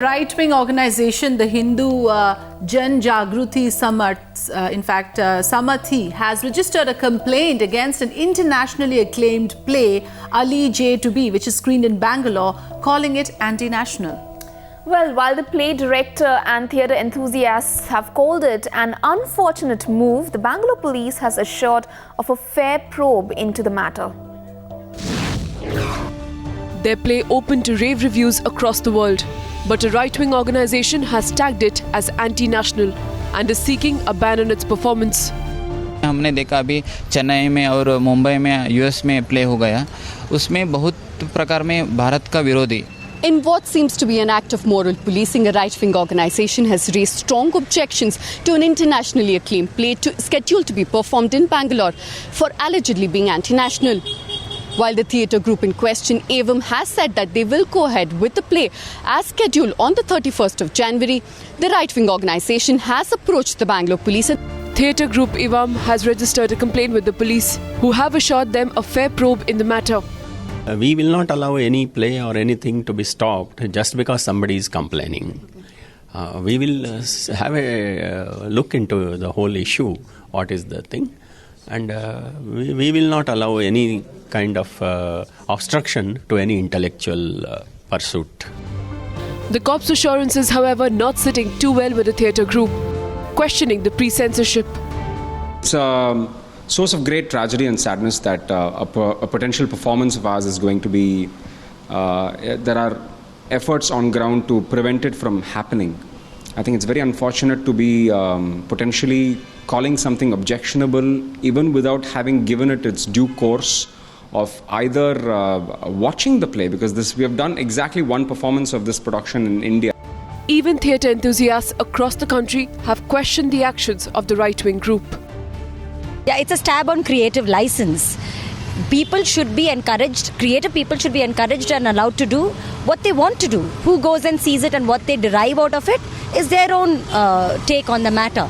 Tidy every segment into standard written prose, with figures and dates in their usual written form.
Right-wing organization, the Hindu Jan Jagruti Samathi has registered a complaint against an internationally acclaimed play, Ali J to B, which is screened in Bangalore, calling it anti-national. Well, while the play director and theatre enthusiasts have called it an unfortunate move, the Bangalore police has assured of a fair probe into the matter. Their play opened to rave reviews across the world, but a right-wing organization has tagged it as anti-national and is seeking a ban on its performance. हमने देखा अभी चेन्नई में और मुंबई में US में play हो गया, उसमें बहुत प्रकार में भारत का विरोधी. In what seems to be an act of moral policing, a right-wing organisation has raised strong objections to an internationally acclaimed play scheduled to be performed in Bangalore for allegedly being anti-national. While the theatre group in question, Evam, has said that they will go ahead with the play as scheduled on the 31st of January, the right-wing organisation has approached the Bangalore police. Theatre group Evam has registered a complaint with the police, who have assured them a fair probe in the matter. We will not allow any play or anything to be stopped just because somebody is complaining. We will have a look into the whole issue, what is the thing, and we will not allow any kind of obstruction to any intellectual pursuit. The COP's assurances, however, not sitting too well with the theatre group, questioning the pre-censorship. It's a source of great tragedy and sadness that a potential performance of ours is going to be, there are efforts on ground to prevent it from happening. I think it's very unfortunate to be potentially calling something objectionable even without having given it its due course of either watching the play, because we have done exactly one performance of this production in India. Even theatre enthusiasts across the country have questioned the actions of the right-wing group. Yeah, it's a stab on creative license. People should be encouraged, creative people should be encouraged and allowed to do what they want to do. Who goes and sees it and what they derive out of it is their own take on the matter.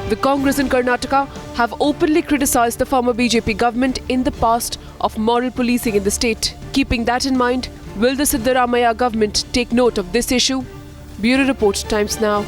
The Congress in Karnataka have openly criticised the former BJP government in the past of moral policing in the state. Keeping that in mind, will the Siddaramaiah government take note of this issue? Bureau Report, Times Now.